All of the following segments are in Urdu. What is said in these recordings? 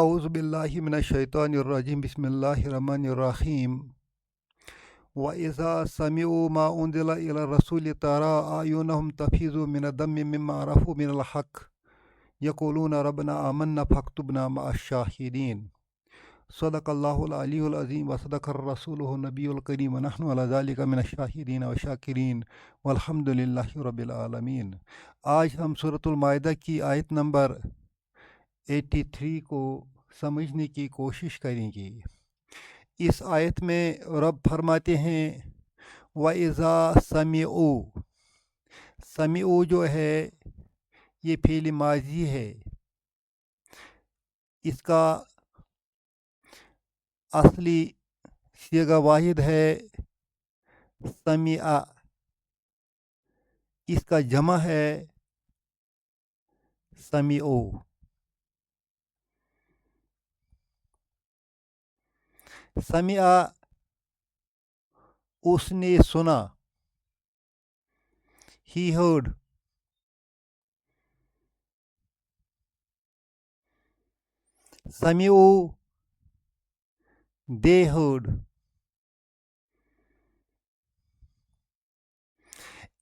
اعوذ باللہ من الشیطان الرجیم بسم اللہ الرحمن الرحیم وَإِذَا سَمِعُوا مَا أُنزِلَ إِلَى الرَّسُولِ تَرَىٰ أَعْيُنَهُمْ تَفِيضُ مِنَ الدَّمْعِ مِمَّا عَرَفُوا مِنَ الْحَقِّ يَقُولُونَ رَبَّنَا آمَنَّا فَاكْتُبْنَا مَعَ الشَّاهِدِينَ صدق اللہ العلی العظیم وصدق الرسول النبی الکریم ونحن علی ذلک من الشاہدین والشاکرین والحمد للہ رب العالمین۔ آج ہم سورۃ المائدہ کی آیت نمبر 83 کو سمجھنے کی کوشش کریں گے۔ اس آیت میں رب فرماتے ہیں وَإِذَا سَمِعُوا، سَمِعُوا جو ہے یہ فعل ماضی ہے، اس کا اصلی صیغہ واحد ہے سمع، اس کا جمع ہے سمعوا۔ سمع اس نے سنا، he heard۔ سمعوا they heard۔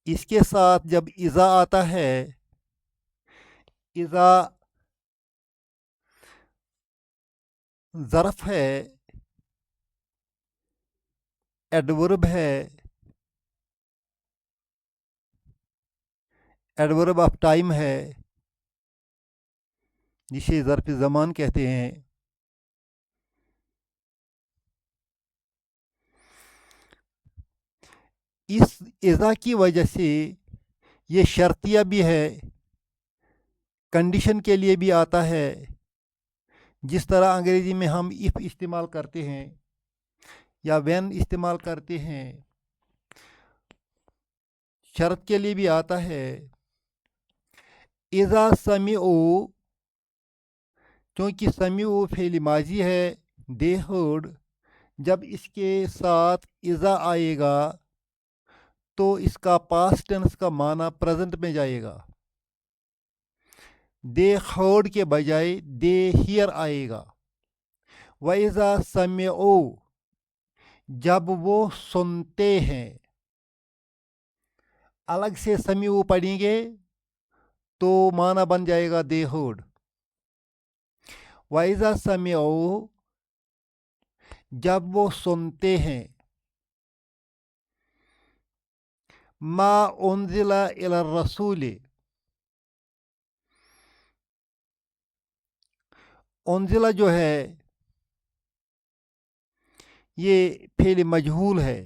اس کے ساتھ جب اذا آتا ہے، اذا ظرف ہے، ایڈورب ہے، ایڈورب آف ٹائم ہے، جسے ظرف زمان کہتے ہیں۔ اس اذا کی وجہ سے یہ شرطیہ بھی ہے، کنڈیشن کے لیے بھی آتا ہے، جس طرح انگریزی میں ہم if استعمال کرتے ہیں یا when استعمال کرتے ہیں، شرط کے لیے بھی آتا ہے۔ اذا سمعوا، چونکہ سمعوا فعل ماضی ہے، they heard، جب اس کے ساتھ اذا آئے گا تو اس کا پاسٹ ٹینس کا معنی پریزنٹ میں جائے گا۔ they heard کے بجائے they hear آئے گا۔ وَإِذَا سَمِعُوا، جب وہ سنتے ہیں، الگ سے سمعوا پڑھیں گے تو معنی بن جائے گا they heard۔ وَإِذَا سَمِعُوا، جب وہ سنتے ہیں، ما انزل الی الرسول، انزلہ جو ہے یہ فعل مجہول ہے،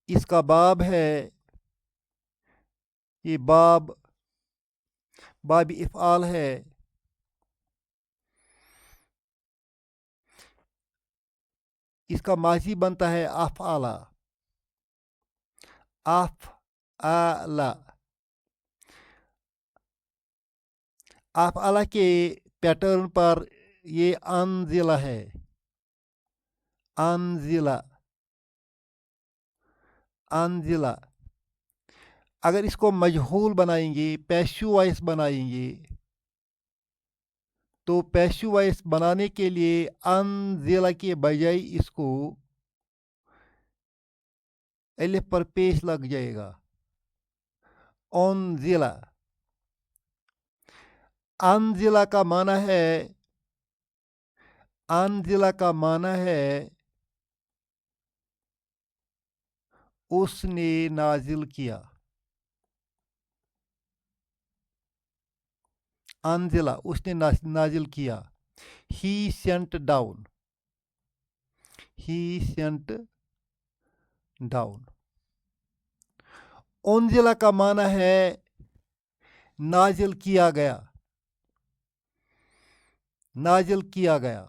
اس کا باب ہے، یہ باب افعال ہے۔ اس کا ماضی بنتا ہے افعلا، افعلا۔ افعلا کے پیٹرن پر یہ انزلہ ہے، انزلہ، انزلہ۔ اگر اس کو مجہول بنائیں گے، پیسو وائس بنائیں گے، تو پیسو وائس بنانے کے لیے انزلہ کے بجائے اس کو الف پر پیش لگ جائے گا، انزلہ۔ انزلہ کا معنی ہے، انزلہ کا معنی ہے اس نے نازل کیا۔ انزلہ اس نے نازل کیا۔ He sent down, he sent down. انزلہ کا معنی ہے نازل کیا گیا، نازل کیا گیا،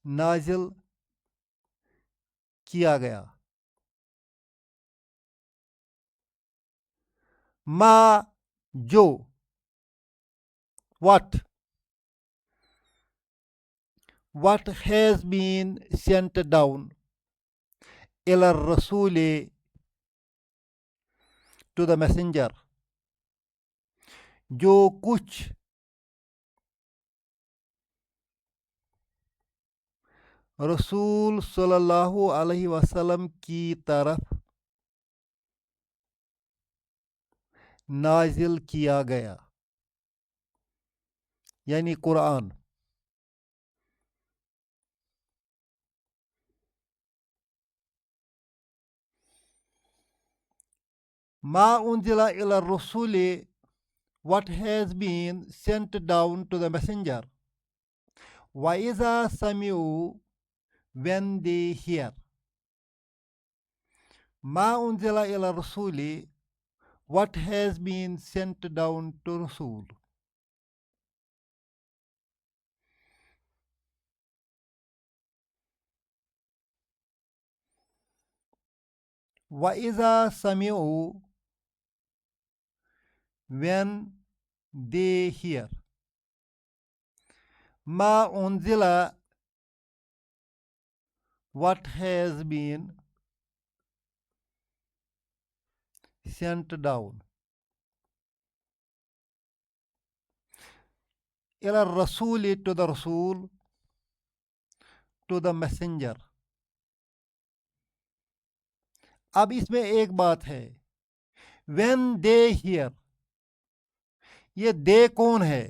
نازل کیا گیا۔ ما جو، what has been sent down إلى الرسول to the messenger، جو کچھ رسول صلی اللہ علیہ وسلم کی طرف نازل کیا گیا یعنی قرآن. ما انزل الى الرسول, what has been sent down to the messenger. وَإِذَا سَمِعُوا, when they hear. ما أنزل إلى الرسول, what has been sent down to Rasul. وَإِذَا سَمِعُوا, when they hear. ما أنزل, what has been sent down. إلى الرسول, to the Rasul, to the messenger. اب اس میں ایک بات ہے, when they hear, یہ دے کون ہے؟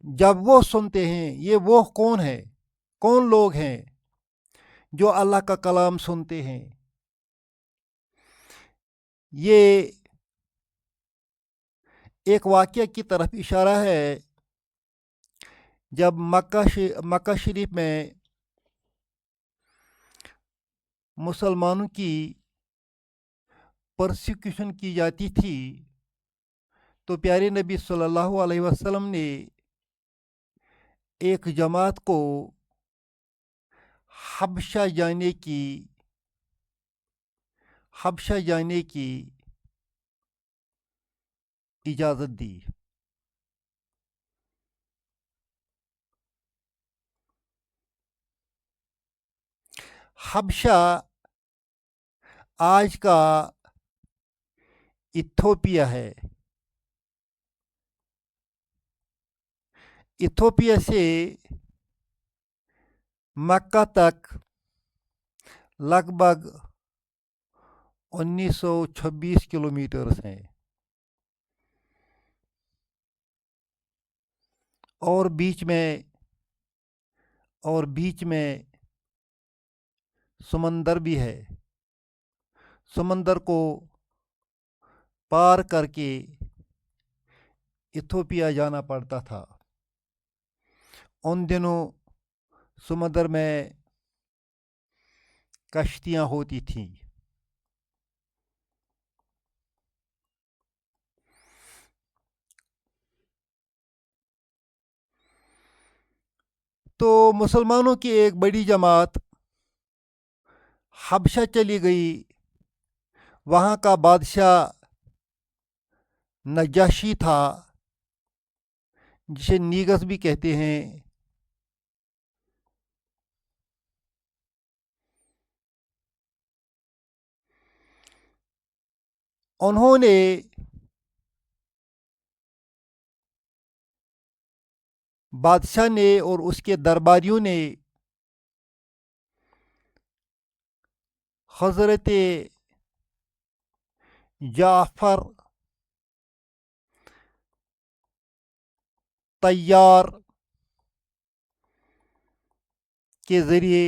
جب وہ سنتے ہیں, یہ وہ کون ہے؟ کون لوگ ہیں جو اللہ کا کلام سنتے ہیں؟ یہ ایک واقعہ کی طرف اشارہ ہے. جب مکہ شریف میں مسلمانوں کی پرسیکیوشن کی جاتی تھی تو پیارے نبی صلی اللہ علیہ وسلم نے ایک جماعت کو حبشہ جانے کی اجازت دی. حبشہ آج کا ایتھوپیا ہے. ایتھوپیا سے مکہ تک لگ بھگ 1926 کلومیٹرز ہیں, اور بیچ میں سمندر بھی ہے. سمندر کو پار کر کے ایتھوپیا جانا پڑتا تھا. ان دنوں سمندر میں کشتیاں ہوتی تھیں. تو مسلمانوں کی ایک بڑی جماعت حبشہ چلی گئی. وہاں کا بادشاہ نجاشی تھا, جسے نیگس بھی کہتے ہیں. انہوں نے بادشاہ نے اور اس کے درباریوں نے حضرت جعفر طیار کے ذریعے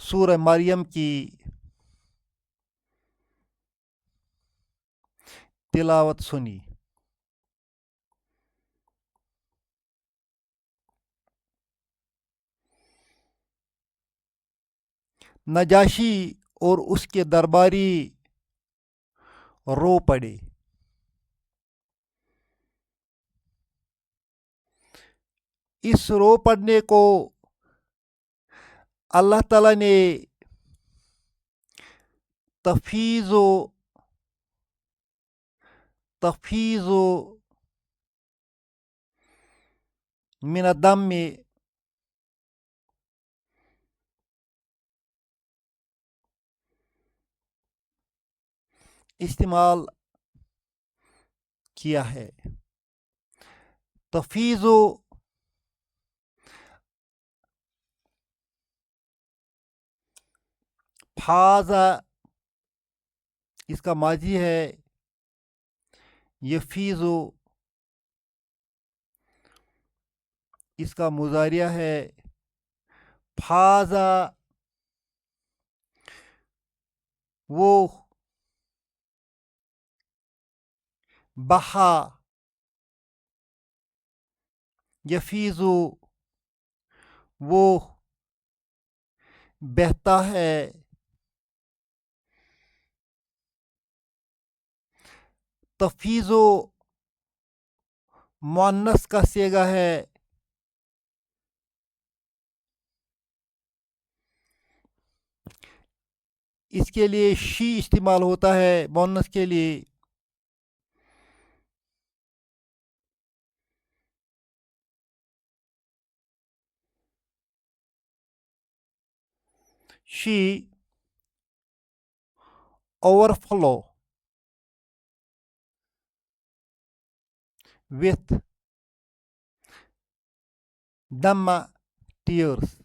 سورہ مریم کی تلاوت سنی. نجاشی اور اس کے درباری رو پڑے. اس رو پڑنے کو اللہ تعالیٰ نے تفیض من الدم میں استعمال کیا ہے. تفیض فاضا اس کا ماضی ہے. یفیض اس کا مضارع ہے. فاضا وہ بہا. یفیض وہ بہتا ہے. تفیض مؤنث کا صیغہ ہے. اس کے لیے شی استعمال ہوتا ہے مؤنث کے لیے. شی overflow with Dhamma tears.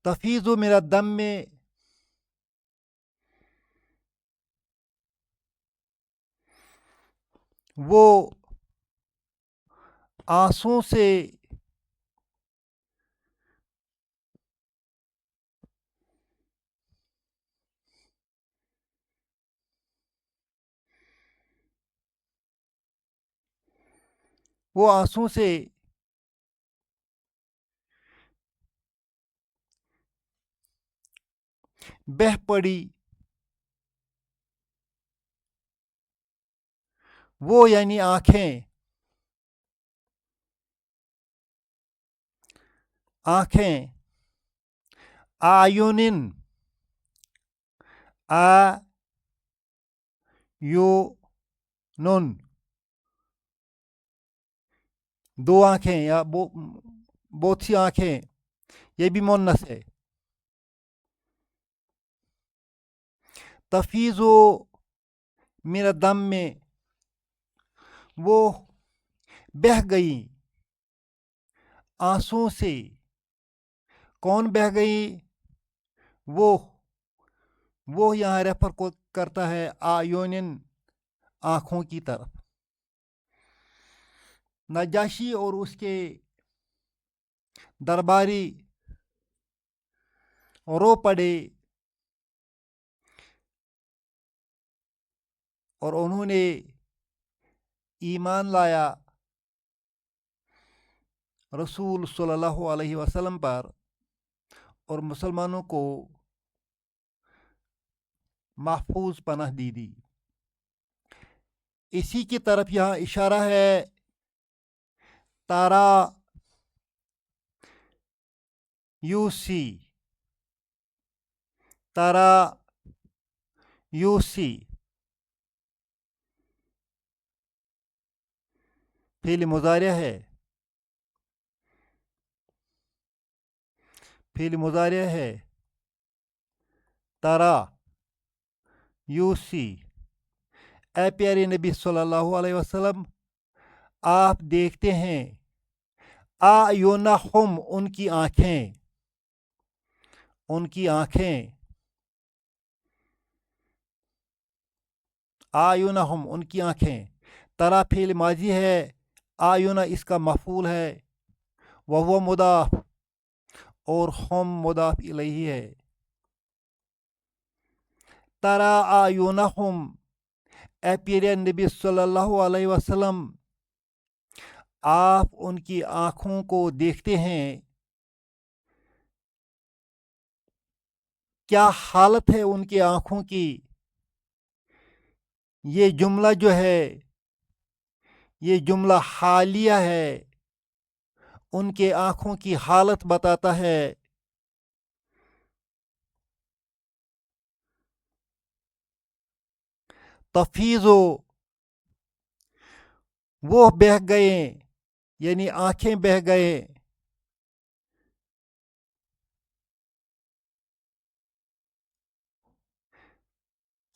تفیض من الدم میں وہ آنسوں سے بہہ پڑی. وہ یعنی آنکھیں. آیونن آیونن دو آنکھیں یا بہت سی آنکھیں. یہ بھی مؤنث ہے. تفیض من الدم میں وہ بہہ گئی آنسوں سے. کون بہہ گئی؟ وہ یہاں ریفر کرتا ہے آیونن آنکھوں کی طرف. نجاشی اور اس کے درباری رو پڑے اور انہوں نے ایمان لایا رسول صلی اللہ علیہ وسلم پر اور مسلمانوں کو محفوظ پناہ دی. اسی کی طرف یہاں اشارہ ہے. تارا یو سی فعل مضارع ہے. تارا یو سی. اے پیارے نبی صلی اللہ علیہ وسلم آپ دیکھتے ہیں آیونہم ان کی آنکھیں. آیونہم ان کی آنکھیں. ترا فعل ماضی ہے. آیونہ اس کا مفعول ہے. وہو مضاف اور ہم مضاف الیہ ہے. ترا آیونہم اے پیارے نبی صلی اللہ علیہ وسلم آپ ان کی آنکھوں کو دیکھتے ہیں. کیا حالت ہے ان کی آنکھوں کی؟ یہ جملہ جو ہے یہ جملہ حالیہ ہے. ان کے آنکھوں کی حالت بتاتا ہے. تفیض وہ بہہ گئے یعنی آنکھیں بہہ گئے.